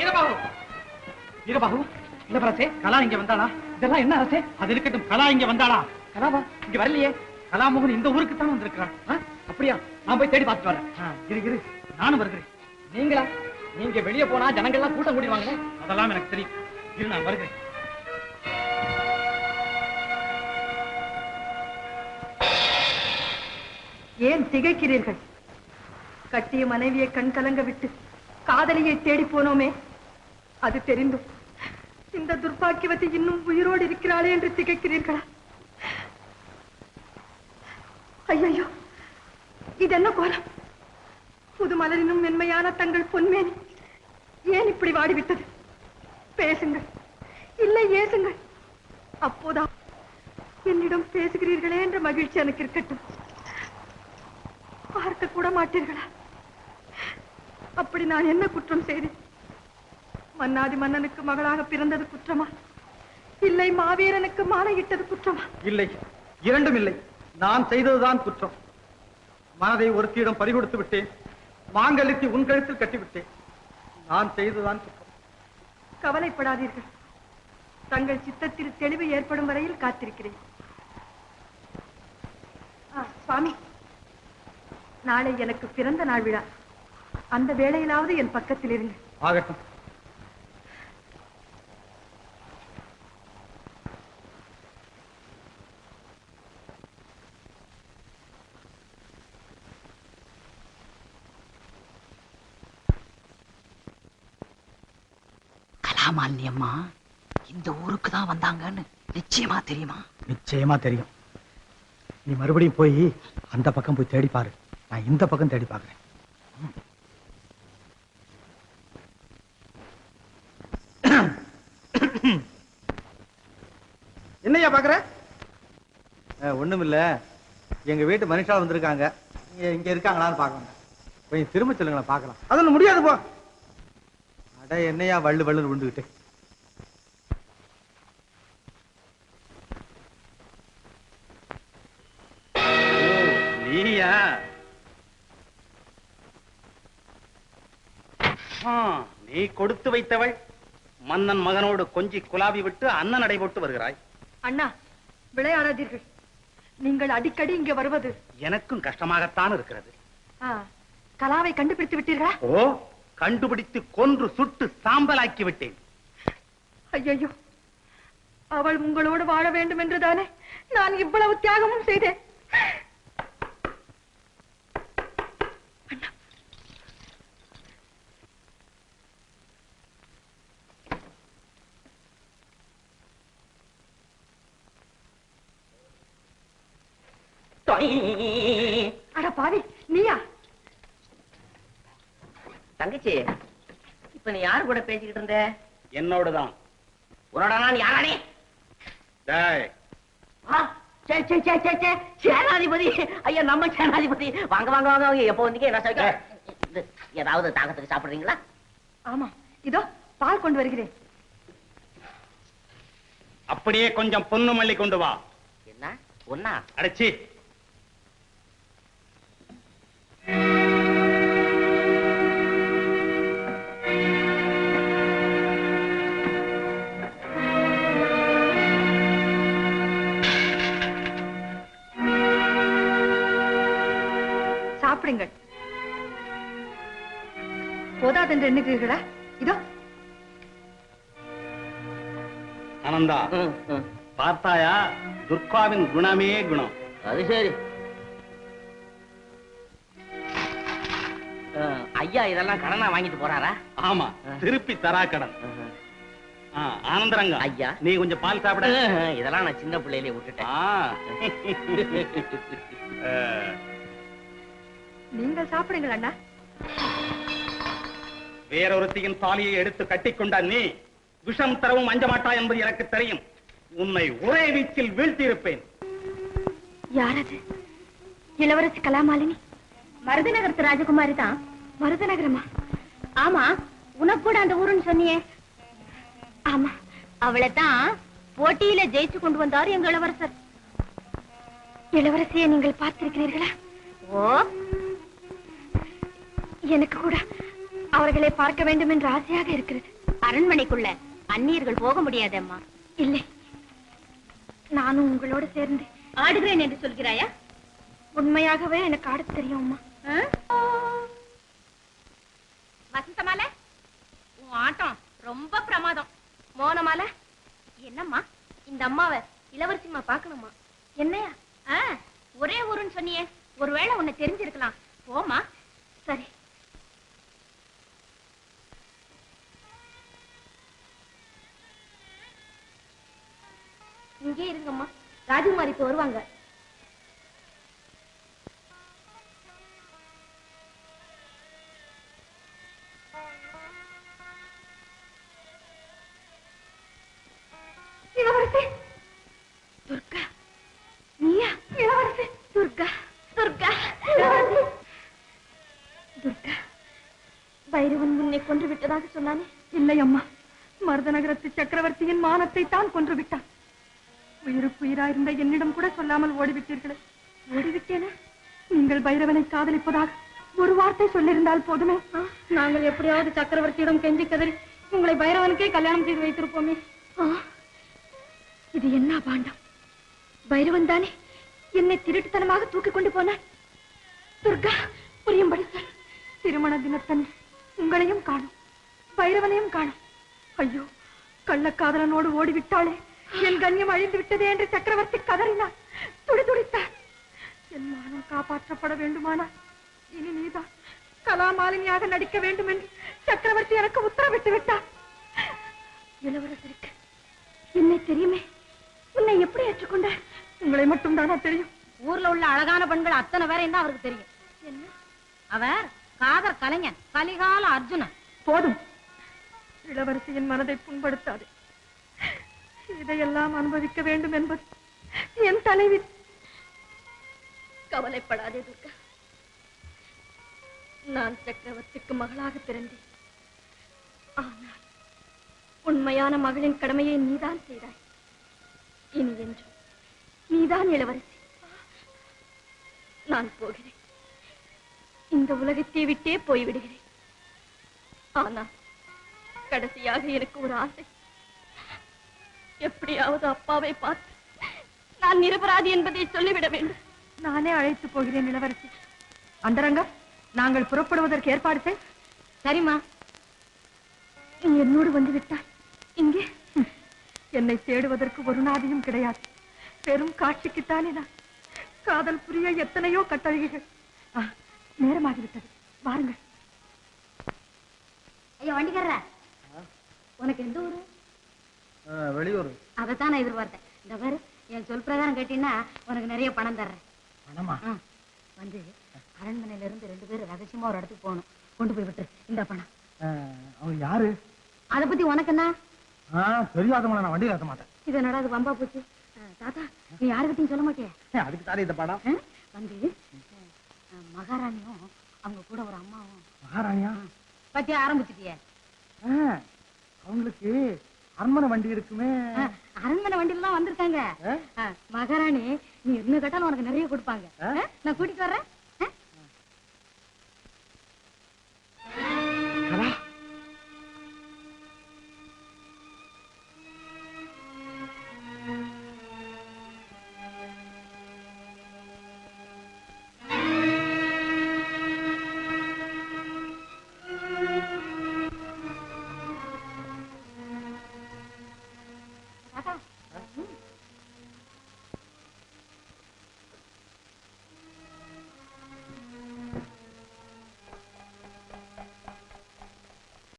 வீரபாகு, வீரபாகு, இளவரசே, கலா இங்க வந்தாளா? இதெல்லாம் என்ன அரசே? அது இருக்கட்டும், கலா இங்க வந்தாளா? கலாவா இங்க வரலையே. கலாமோகன் இந்த ஊருக்கு தான் வந்திருக்கிறான். அப்படியா? நான் போய் தேடி பார்த்துட்டு வரேன். இரு, நானும் வருகிறேன். நீங்களா? நீங்க வெளியே போனா ஜனங்கள்லாம் கூட்டம் கூடிடுவாங்க. அதெல்லாம் எனக்கு தெரியும். இரு, நான் வருகிறேன். ஏன் திகைக்கிறீர்கள்? கட்டிய மனைவியை கண் கலங்க விட்டு காதலியை தேடி போனோமே, அது தெரிந்தும் இந்த துர்பாக்கியவதி இன்னும் உயிரோடு இருக்கிறாளே என்று திகைக்கிறீர்களா? ஐயோ, இது என்ன கோலம்? புது மலரினும் மென்மையான தங்கள் பொன்மேனி ஏன் இப்படி வாடிவிட்டது? பேசுங்கள், இல்லை ஏசுங்கள். அப்போதா என்னிடம் பேசுகிறீர்களே என்ற மகிழ்ச்சி எனக்கு இருக்கட்டும். பார்க்க கூட மாட்டீர்களா? அப்படி நான் என்ன குற்றம் செய்தேன்? மன்னாதி மன்னனுக்கு மகளாக பிறந்தது குற்றமா, இல்லை மாவீரனுக்கு மாலையிட்டது குற்றமா? இல்லை, இரண்டும் இல்லை. நான் செய்ததுதான் குற்றம். மனதை ஒருத்தியிடம் பறிகொடுத்து விட்டேன். மாங்கல்யத்தை உன் கழுத்தில் கட்டிவிட்டேன். நான் செய்ததுதான் குற்றம். கவலைப்படாதீர்கள். தங்கள் சித்தத்தில் தெளிவு ஏற்படும் வரையில் காத்திருக்கிறேன். சுவாமி, நாளை எனக்கு பிறந்த நாள் விழா. அந்த வேளையிலாவது என் பக்கத்தில் இருங்க. ஆகட்டும். கலாமாலினி அம்மா இந்த ஊருக்கு தான் வந்தாங்கன்னு நிச்சயமா தெரியுமா? நிச்சயமா தெரியும். நீ மறுபடியும் போய் அந்த பக்கம் போய் தேடி பாரு. நான் இந்த பக்கம் தேடி பார்க்கிறேன். என்னையா பாக்குற? ஒண்ணுமில்ல, எங்க வீட்டு மனுஷா வந்திருக்காங்க. இங்க இருக்காங்களான்னு பாக்கணும். கொஞ்சம் திரும்ப சொல்லுங்களேன், பார்க்கலாம். அதொன்னு முடியாது போ. அட என்னையா வள்ளு வள்ளு விழுந்துகிட்டு. நீயா? நீ கொடுத்து வைத்தவள் மன்னன் மகனோடு கொஞ்சி குலாவி விட்டு அண்ணன் நடை போட்டு வருகிறாய். அண்ணா, விளையாடாதீர்கள். நீங்கள் அடிக்கடி இங்க வருவது எனக்கும் கஷ்டமாகத்தான் இருக்கிறது. கலாவை கண்டுபிடித்து விட்டீர்களா? ஓ, கண்டுபிடித்து கொன்று சுட்டு சாம்பலாக்கி விட்டேன். ஐயோ, அவள் உங்களோடு வாழ வேண்டும் என்றுதானே நான் இவ்வளவு தியாகமும் செய்தேன். அட பாவி, நீயா? தங்கச்சி, இப்ப நீ யாரு கூட பேசிக்கிட்டு இருந்த? என்னோடுதான். உன்னோட நான் யாரானே? சேனாதிபதி ஐயா, நம்ம சேனாதிபதி. வாங்க வாங்க வாங்க. எப்போ வந்தீங்க? என்ன ஏதாவது தாகத்துக்கு சாப்பிடுறீங்களா? ஆமா, இதோ பால் கொண்டு வருகிறேன். அப்படியே கொஞ்சம் பொண்ணு மல்லி கொண்டு வா. என்ன ஒன்னா? அடைச்சி. சாப்பிடுங்கள். போதாதென்று எண்ணுகிறீர்களா? இதோ. ஆனந்தா, பார்த்தாயா? துர்காவின் குணமே குணம். அது சரி. ஐயா இதெல்லாம் கடனா வாங்கிட்டு போறாரா? ஆமா, திருப்பி தரா கடன். ஆனந்தரங்க ஐயா, நீ கொஞ்சம் பால் சாப்பிட. இதெல்லாம் நான் சின்ன பிள்ளையிலே விட்டுட்டேன். நீங்கள் சாப்பிடுங்கள் அண்ணா. வேறொருத்தியின் தாலியை எடுத்து கட்டிக்கொண்ட நீ விஷம் தரவும் அஞ்ச மாட்டா என்பது எனக்கு தெரியும். உன்னை ஒரே வீச்சில் வீழ்த்தியிருப்பேன். யாரது? இளவரசி கலாமாலினி. மருதநகரத்து ராஜகுமாரி தான். மருதநகரமா? ஆமா, உனக்கு கூட அந்த ஊருன்னு சொன்னியே. ஆமா, அவளைத்தான் போட்டியில ஜெயிச்சு கொண்டு வந்தார் எங்க இளவரசர். இளவரசியை நீங்கள் பார்த்திருக்கிறீர்களா? ஓ, எனக்கு கூட அவர்களை பார்க்க வேண்டும் என்று ஆசையாக இருக்கிறது. அரண்மனைக்குள்ள அந்நியர்கள் போக முடியாது அம்மா. இல்லை, நானும் உங்களோட சேர்ந்து ஆடுகிறேன் என்று சொல்கிறாயா? உண்மையாகவே எனக்கு ஆடத் தெரியும் அம்மா. வசந்தமால, உன் ஆட்டம் ரொம்ப பிரமாதம். மோனமால, என்னம்மா இந்த அம்மாவை இளவரசிமா பார்க்கணுமா? என்னையா? ஒரே ஊருன்னு சொன்னியே, ஒருவேளை உன்னை தெரிஞ்சிருக்கலாம். போமா. சரி. இங்கே இருங்கம்மா, ராஜகுமாரி இப்ப வருவாங்க. இளவரசி துர்கா, நீயா? இளவரசி துர்கா, துர்கா, இளவரசி துர்கா. பைரவன் முன்னை கொன்று விட்டதாக சொன்னானே? இல்லை அம்மா, மருதநகரத்து சக்கரவர்த்தியின் மானத்தை தான் கொன்று விட்டான். உயிருக்குயிராயிருந்த என்னிடம் கூட சொல்லாமல் ஓடிவிட்டீர்களே. ஓடிவிட்டேனா? நீங்கள் பைரவனை காதலிப்பதாக ஒரு வார்த்தை சொல்லியிருந்தால் போதுமே. நாங்கள் எப்படியாவது சக்கரவர்த்தியிடம் கெஞ்சி கதறி உங்களை பைரவனுக்கே கல்யாணம் செய்து வைத்திருப்போமே. இது என்ன பாண்டம்? பைரவன் தானே என்னை திருட்டுத்தனமாக தூக்கி கொண்டு போனான். துர்கா, புரியும்படி சொல். திருமண தினத்தன்று உங்களையும் காணும், பைரவனையும் காணும். ஐயோ, கள்ளக்காதலனோடு ஓடிவிட்டாளே, என் கண்ணியம் அழிந்து விட்டதே என்று சக்கரவர்த்தி கதறினார், துடிதுடித்தார். என் மானம் காப்பாற்றப்பட வேண்டுமானால் இனி நீதான் கலாமாலினியாக நடிக்க வேண்டும் என்று சக்கரவர்த்தி எனக்கு உத்தரவிட்டு விட்டார். இளவரசருக்கு என்னை தெரியுமே, உன்னை எப்படி ஏற்றுக்கொண்டார்? உங்களை மட்டும் தானா தெரியும்? ஊர்ல உள்ள அழகான பெண்கள் அத்தனை பேரையும் தான் அவருக்கு தெரியும். என்ன? அவர் காதல் கலைஞன், கலிகால அர்ஜுனன். போதும், இளவரசியின் மனதை புண்படுத்தாது. இதையெல்லாம் அனுபவிக்க வேண்டும் என்பது என் தலைவில். கவலைப்படாதே துர்கா, நான் சக்கரவர்த்திக்கு மகளாக பிறந்தேன். ஆனால் உண்மையான மகளின் கடமையை நீதான் செய்தாய். இனி என்று நீதான் இளவரசி. நான் போகிறேன், இந்த உலகத்தை விட்டே போய்விடுகிறேன். ஆனால் கடைசியாக எனக்கு ஒரு ஆசை. எப்படியாவது அப்பாவை பார்த்து நான் நிரபராதி என்பதை சொல்லிவிட வேண்டும். நானே அழைத்து போகிறேன் இளவரசி. அந்தரங்கம், நாங்கள் புறப்படுவதற்கு ஏற்பாடு செய். சரிம்மா. நீ என்னோடு வந்து விட்டாய். இங்கே என்னை தேடுவதற்கு ஒரு நாதியும் கிடையாது. பெரும் காட்சிக்குத்தானே நான். காதல் புரிய எத்தனையோ கட்டளைகள். நேரமாகிவிட்டது, வாருங்கள். ஐயா வண்டிக்காரரா, உனக்கு எந்த ஊரு? வெளியூர். அதைத்தான் நான் எதிர்பார்த்தேன். இந்த பாரு, என் சொல் பிரகாரம் கேட்டீங்கன்னா உனக்கு நிறைய பணம் தர்றேன். பணமா? வந்து அரண்மனையில இருந்து 2 பேரும் ரகசியமா ஒரு இடத்துக்கு போகணும், கொண்டு போய் விட்டு இந்த பணம். அவங்க யாரு? அதை பத்தி உனக்கு என்ன தெரியாதவங்கள நான் வண்டியில் ஏற்ற மாட்டேன். இதை நடாது வம்பா போச்சு. தாத்தா, நீ யாருக்கிட்டையும் சொல்ல மாட்டியா? அதுக்கு தானே இந்த படம். வந்து மகாராணியும் அவங்க கூட ஒரு அம்மாவும். மகாராணியா? பத்தியா ஆரம்பிச்சுட்டிய? அவங்களுக்கு அரண்மனை வண்டி இருக்குமே. அரண்மனை வண்டியில தான் வந்திருக்காங்க. மகாராணி, நீ என்ன கேட்டாலும் உனக்கு நிறைய கொடுப்பாங்க. நான் கூட்டிட்டு வர்றேன்.